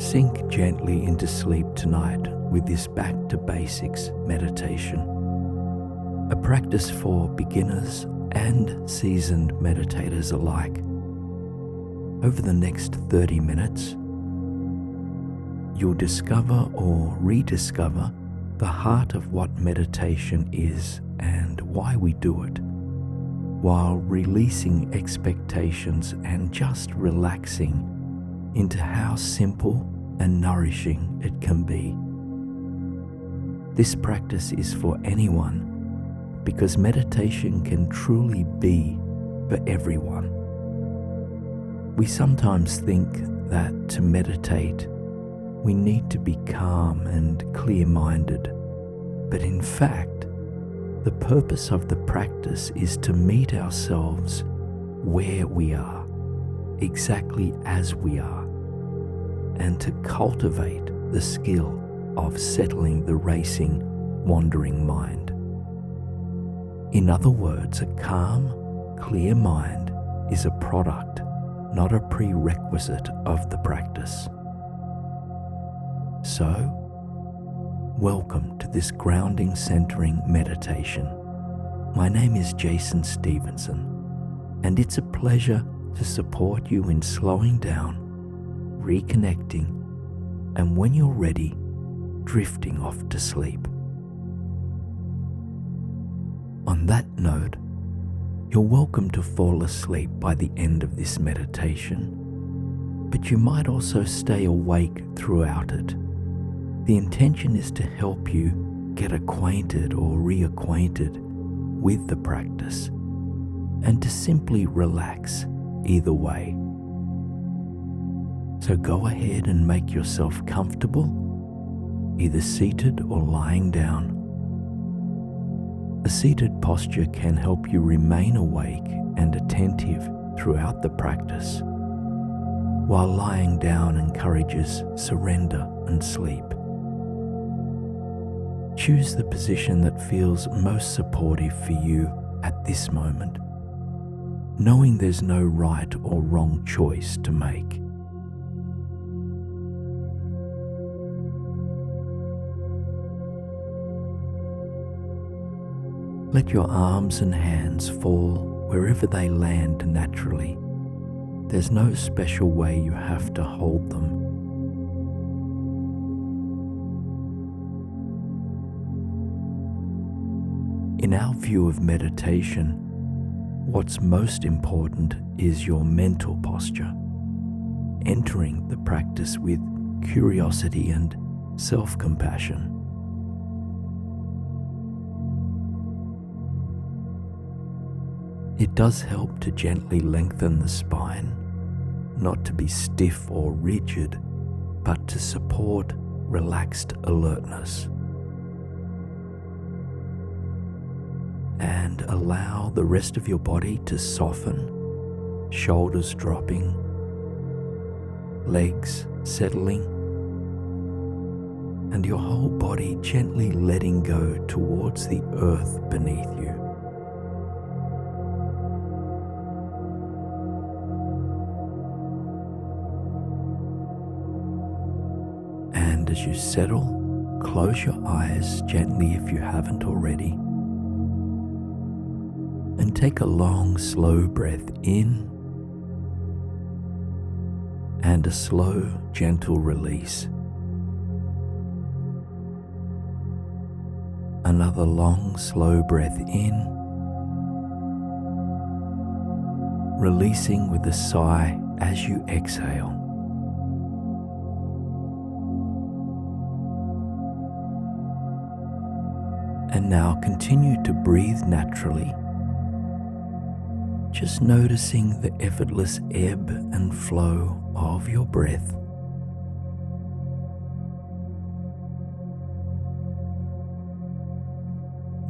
Sink gently into sleep tonight with this back to basics meditation, a practice for beginners and seasoned meditators alike. Over the next 30 minutes, you'll discover or rediscover the heart of what meditation is and why we do it, while releasing expectations and just relaxing into how simple and nourishing it can be. This practice is for anyone because meditation can truly be for everyone. We sometimes think that to meditate, we need to be calm and clear-minded, but in fact, the purpose of the practice is to meet ourselves where we are, exactly as we are, and to cultivate the skill of settling the racing, wandering mind. In other words, a calm, clear mind is a product, not a prerequisite of the practice. So, welcome to this grounding centering meditation. My name is Stephenson, and it's a pleasure to support you in slowing down, reconnecting, and when you're ready, drifting off to sleep. On that note, you're welcome to fall asleep by the end of this meditation, but you might also stay awake throughout it. The intention is to help you get acquainted or reacquainted with the practice and to simply relax either way. So go ahead and make yourself comfortable, either seated or lying down. A seated posture can help you remain awake and attentive throughout the practice, while lying down encourages surrender and sleep. Choose the position that feels most supportive for you at this moment, knowing there's no right or wrong choice to make. Let your arms and hands fall wherever they land naturally. There's no special way you have to hold them. In our view of meditation, what's most important is your mental posture, entering the practice with curiosity and self-compassion. It does help to gently lengthen the spine, not to be stiff or rigid, but to support relaxed alertness. And allow the rest of your body to soften, shoulders dropping, legs settling, and your whole body gently letting go towards the earth beneath you. And as you settle, close your eyes gently if you haven't already, and take a long, slow breath in and a slow, gentle release. Another long, slow breath in, releasing with a sigh as you exhale. And now continue to breathe naturally, just noticing the effortless ebb and flow of your breath.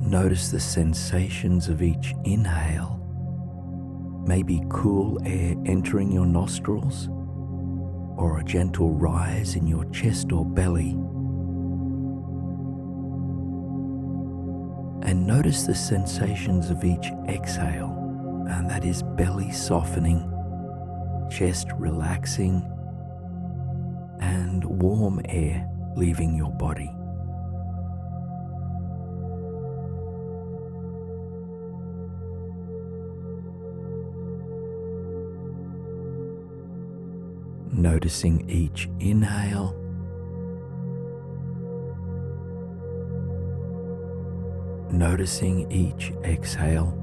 Notice the sensations of each inhale, maybe cool air entering your nostrils, or a gentle rise in your chest or belly. And notice the sensations of each exhale, and that is belly softening, chest relaxing, and and warm air leaving your body. Noticing each inhale noticing each exhale.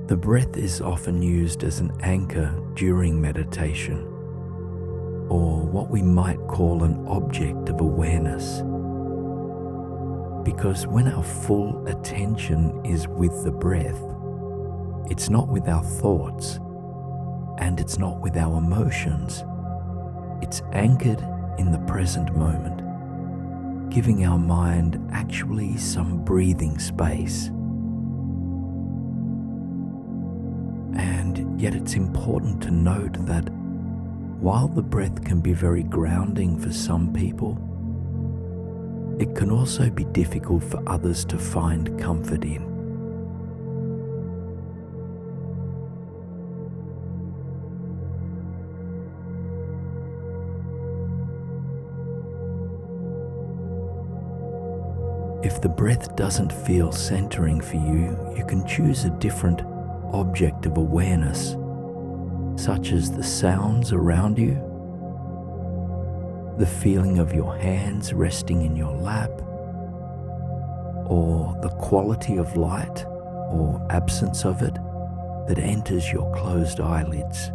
The breath is often used as an anchor during meditation, or what we might call an object of awareness. Because when our full attention is with the breath, it's not with our thoughts, and it's not with our emotions. It's anchored in the present moment, giving our mind actually some breathing space. And yet it's important to note that while the breath can be very grounding for some people, it can also be difficult for others to find comfort in. If the breath doesn't feel centering for you, you can choose a different object of awareness, such as the sounds around you, the feeling of your hands resting in your lap, or the quality of light or absence of it that enters your closed eyelids.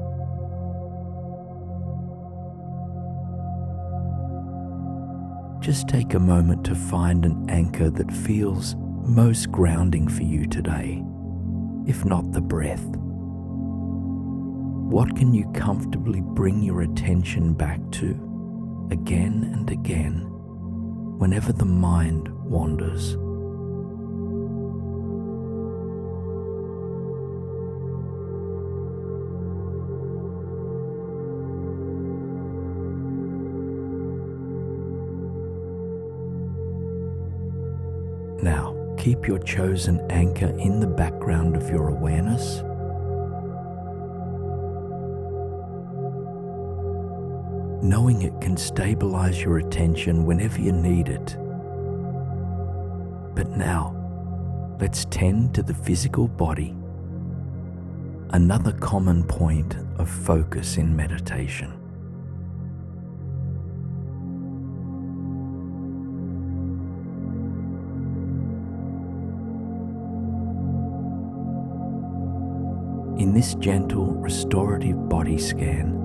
Just take a moment to find an anchor that feels most grounding for you today, if not the breath. What can you comfortably bring your attention back to again and again whenever the mind wanders? Now, keep your chosen anchor in the background of your awareness. Knowing it can stabilize your attention whenever you need it. But now, let's tend to the physical body, another common point of focus in meditation. In this gentle, restorative body scan,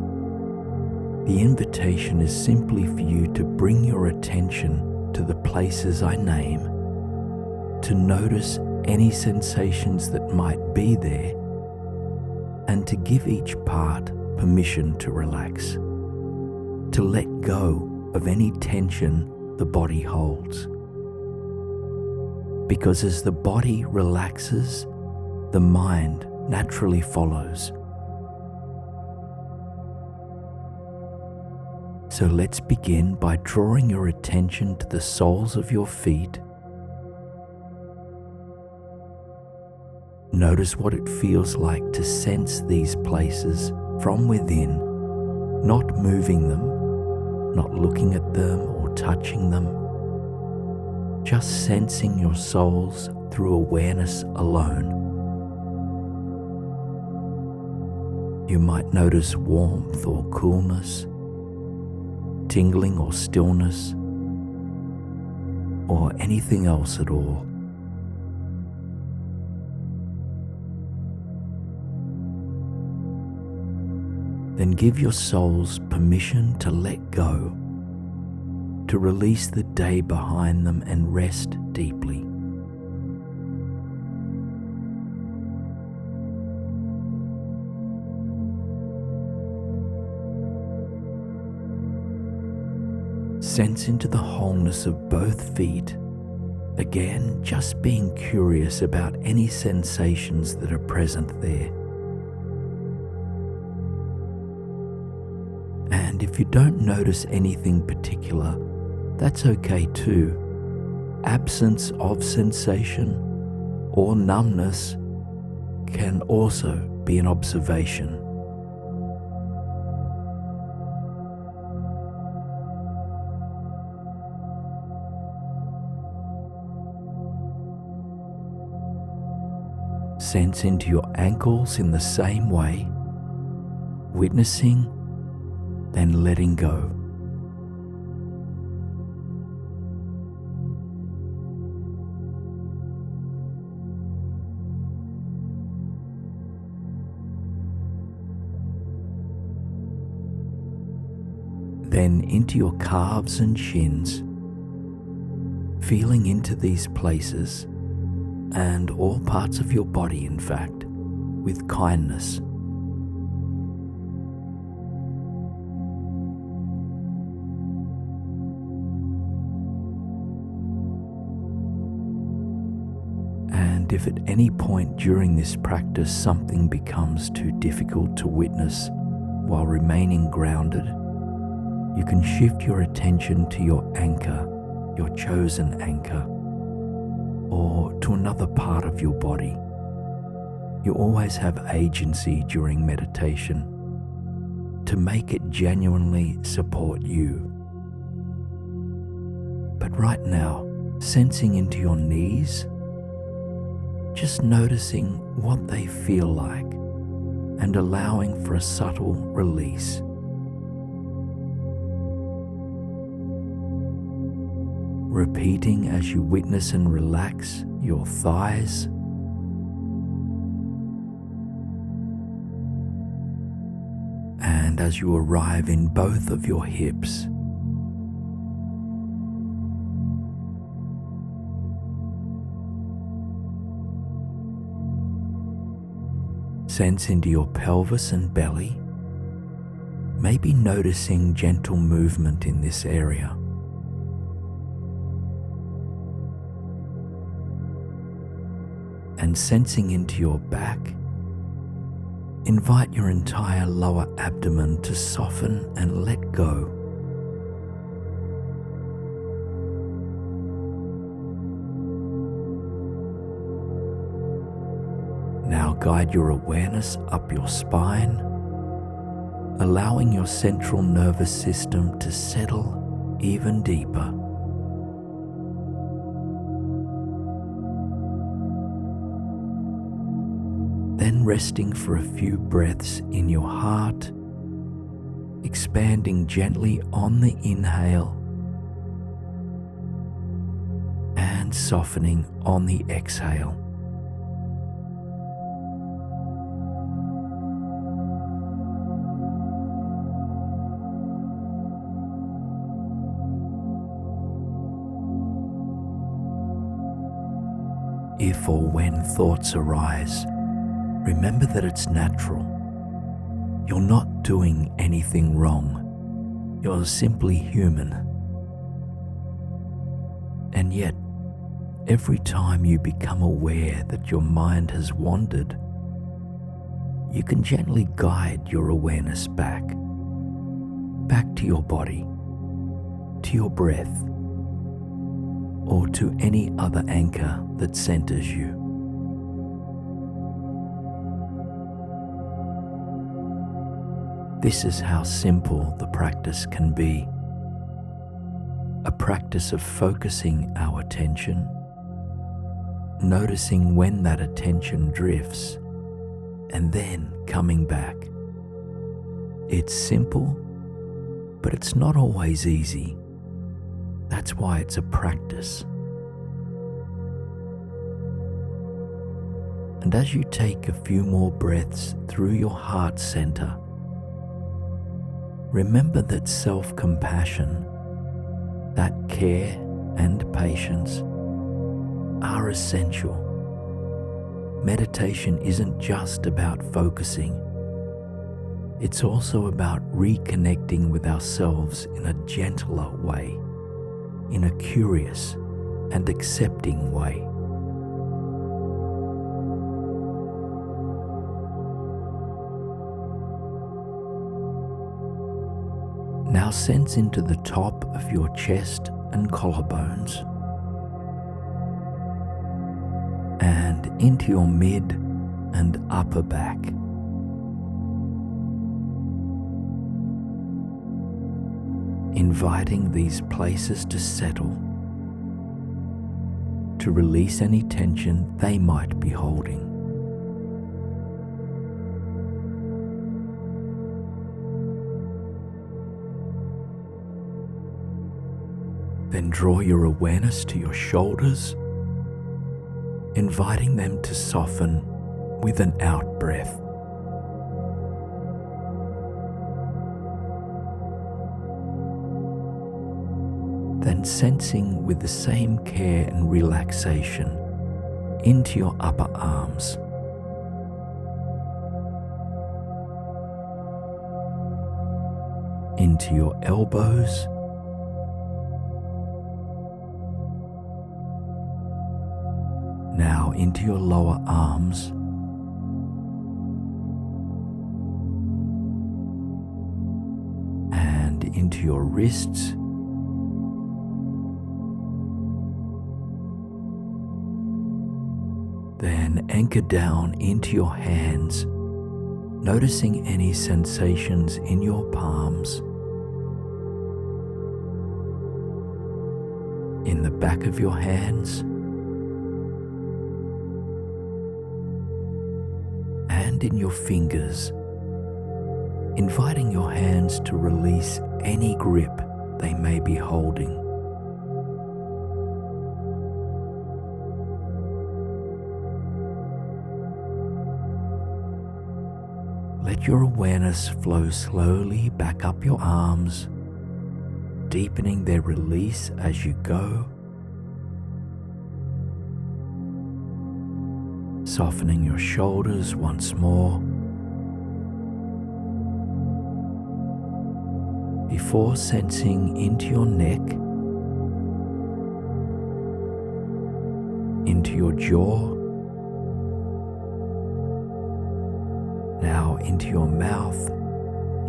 the invitation is simply for you to bring your attention to the places I name, to notice any sensations that might be there, and to give each part permission to relax, to let go of any tension the body holds. Because as the body relaxes, the mind naturally follows. So let's begin by drawing your attention to the soles of your feet. Notice what it feels like to sense these places from within, not moving them, not looking at them or touching them, just sensing your soles through awareness alone. You might notice warmth or coolness, tingling or stillness, or anything else at all. Then give your soles permission to let go, to release the day behind them and rest deeply. Sense into the wholeness of both feet, again just being curious about any sensations that are present there. And if you don't notice anything particular, that's okay too. Absence of sensation or numbness can also be an observation. Sense into your ankles in the same way, witnessing, then letting go. Then into your calves and shins, feeling into these places and all parts of your body, in fact, with kindness. And if at any point during this practice something becomes too difficult to witness while remaining grounded, you can shift your attention to your anchor, your chosen anchor, or to another part of your body. You always have agency during meditation to make it genuinely support you. But right now, sensing into your knees, just noticing what they feel like and allowing for a subtle release. Repeating as you witness and relax your thighs, and as you arrive in both of your hips. Sense into your pelvis and belly, maybe noticing gentle movement in this area. And sensing into your back, invite your entire lower abdomen to soften and let go. Now guide your awareness up your spine, allowing your central nervous system to settle even deeper. Then resting for a few breaths in your heart, expanding gently on the inhale and softening on the exhale. If or when thoughts arise, remember that it's natural. You're not doing anything wrong. You're simply human. And yet, every time you become aware that your mind has wandered, you can gently guide your awareness back to your body, to your breath, or to any other anchor that centers you. This is how simple the practice can be. A practice of focusing our attention, noticing when that attention drifts, and then coming back. It's simple, but it's not always easy. That's why it's a practice. And as you take a few more breaths through your heart center, remember that self-compassion, that care and patience are essential. Meditation isn't just about focusing. It's also about reconnecting with ourselves in a gentler way, in a curious and accepting way. Now sense into the top of your chest and collarbones, and into your mid and upper back. Inviting these places to settle, to release any tension they might be holding. Then draw your awareness to your shoulders, inviting them to soften with an out breath. Then sensing with the same care and relaxation into your upper arms. Into your elbows, now into your lower arms, and into your wrists, then anchor down into your hands, noticing any sensations in your palms, in the back of your hands, and in your fingers, inviting your hands to release any grip they may be holding. Let your awareness flow slowly back up your arms, deepening their release as you go, softening your shoulders once more, before sensing into your neck, into your jaw, now into your mouth,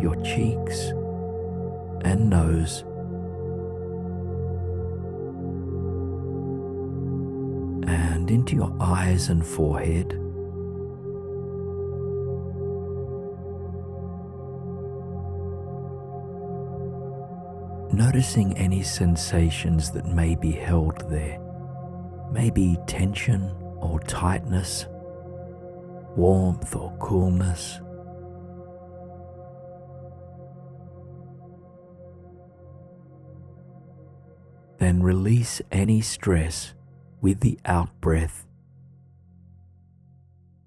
your cheeks and nose, and into your eyes and forehead, noticing any sensations that may be held there, maybe tension or tightness, warmth or coolness. Then release any stress with the out breath.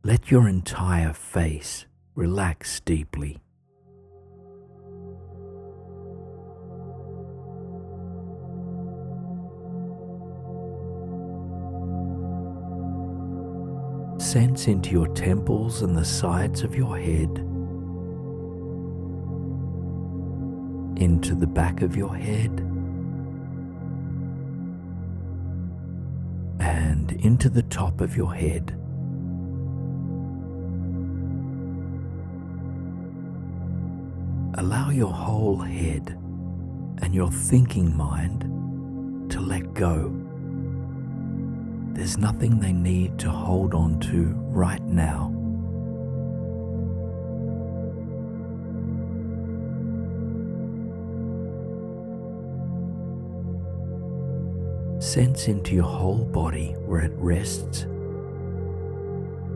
Let your entire face relax deeply. Sense into your temples and the sides of your head, into the back of your head, and into the top of your head. Allow your whole head and your thinking mind to let go. There's nothing they need to hold on to right now. Sense into your whole body where it rests,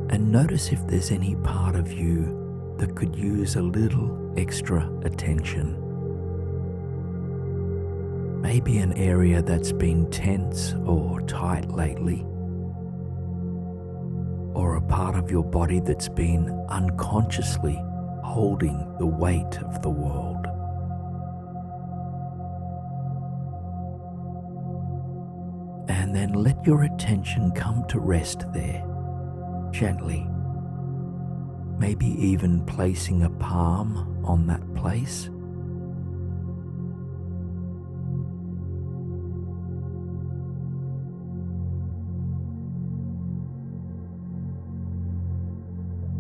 and notice if there's any part of you that could use a little extra attention. Maybe an area that's been tense or tight lately, or a part of your body that's been unconsciously holding the weight of the world. And then let your attention come to rest there, gently, maybe even placing a palm on that place.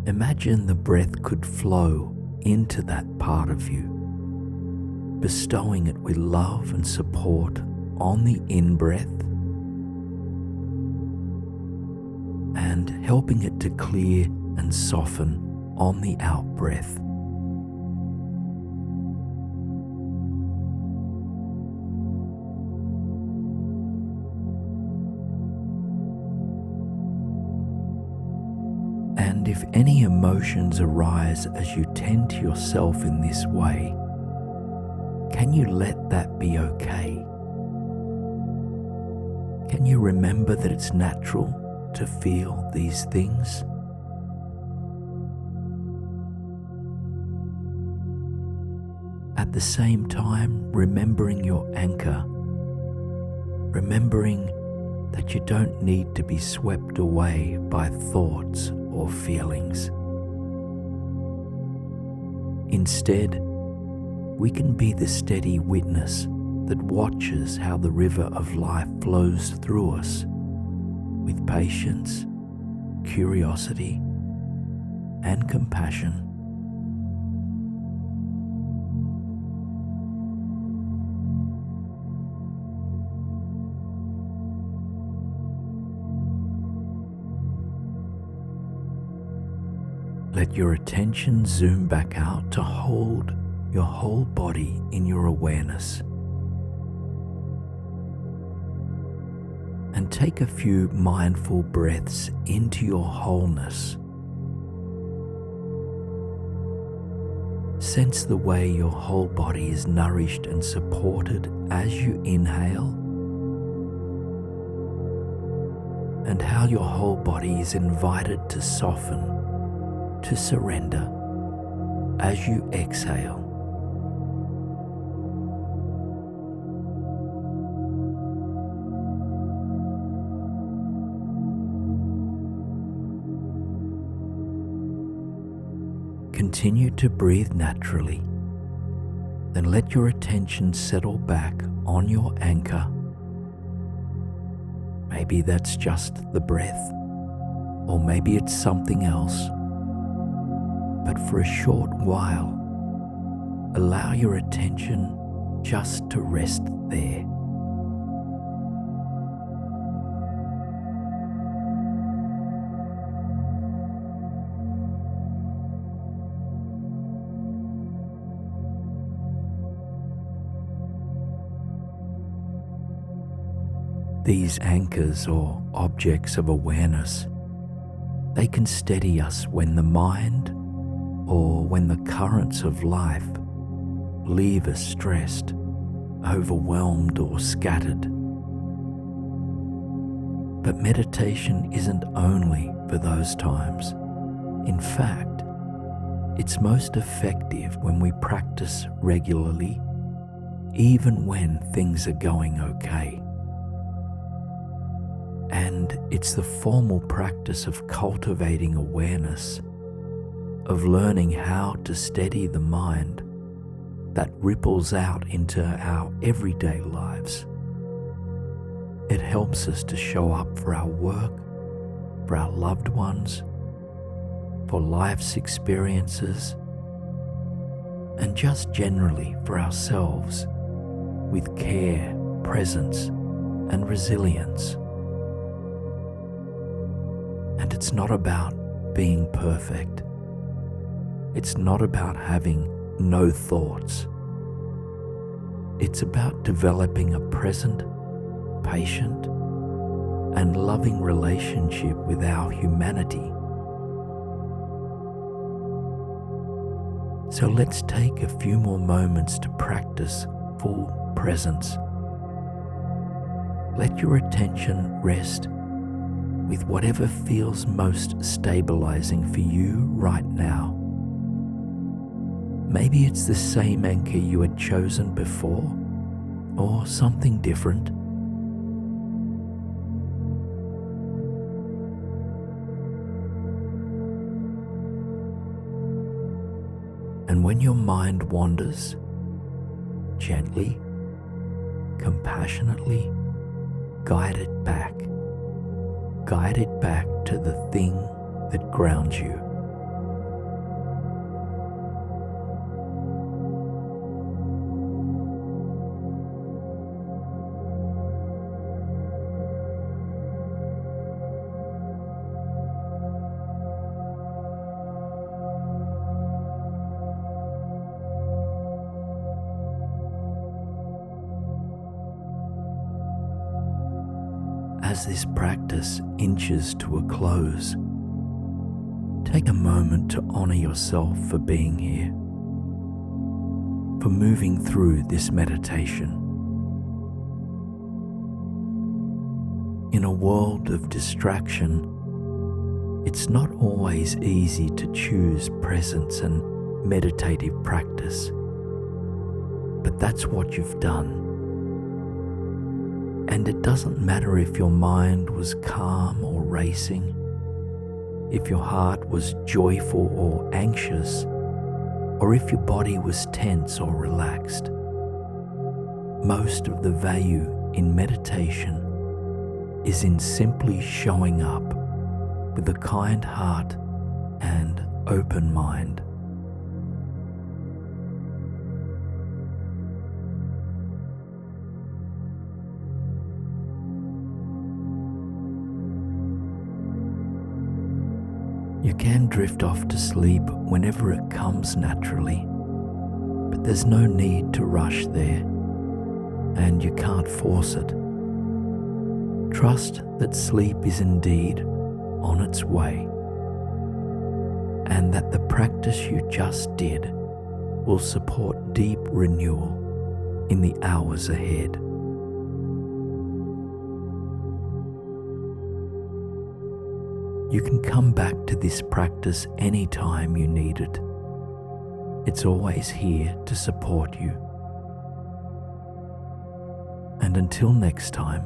Imagine the breath could flow into that part of you, bestowing it with love and support on the in-breath and helping it to clear and soften on the out-breath. And if any emotions arise as you tend to yourself in this way, can you let that be okay? Can you remember that it's natural to feel these things? At the same time, remembering your anchor, remembering that you don't need to be swept away by thoughts or feelings. Instead, we can be the steady witness that watches how the river of life flows through us with patience, curiosity, and compassion. Let your attention zoom back out to hold your whole body in your awareness. And take a few mindful breaths into your wholeness. Sense the way your whole body is nourished and supported as you inhale, and how your whole body is invited to soften, to surrender as you exhale. Continue to breathe naturally, then let your attention settle back on your anchor. Maybe that's just the breath, or maybe it's something else. But for a short while, allow your attention just to rest there. These anchors or objects of awareness, they can steady us when the mind or when the currents of life leave us stressed, overwhelmed, or scattered. But meditation isn't only for those times. In fact, it's most effective when we practice regularly, even when things are going okay. And it's the formal practice of cultivating awareness, of learning how to steady the mind, that ripples out into our everyday lives. It helps us to show up for our work, for our loved ones, for life's experiences, and just generally for ourselves, with care, presence, and resilience. And it's not about being perfect. It's not about having no thoughts. It's about developing a present, patient, and loving relationship with our humanity. So let's take a few more moments to practice full presence. Let your attention rest with whatever feels most stabilizing for you right now. Maybe it's the same anchor you had chosen before, or something different. And when your mind wanders, gently, compassionately guide it back. Guide it back to the thing that grounds you. as this practice inches to a close, take a moment to honor yourself for being here, for moving through this meditation. In a world of distraction, it's not always easy to choose presence and meditative practice, but that's what you've done. And it doesn't matter if your mind was calm or racing, if your heart was joyful or anxious, or if your body was tense or relaxed. Most of the value in meditation is in simply showing up with a kind heart and open mind. You can drift off to sleep whenever it comes naturally, but there's no need to rush there, and you can't force it. Trust that sleep is indeed on its way, and that the practice you just did will support deep renewal in the hours ahead. You can come back to this practice anytime you need it. It's always here to support you. And until next time,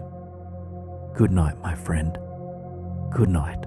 good night, my friend. Good night.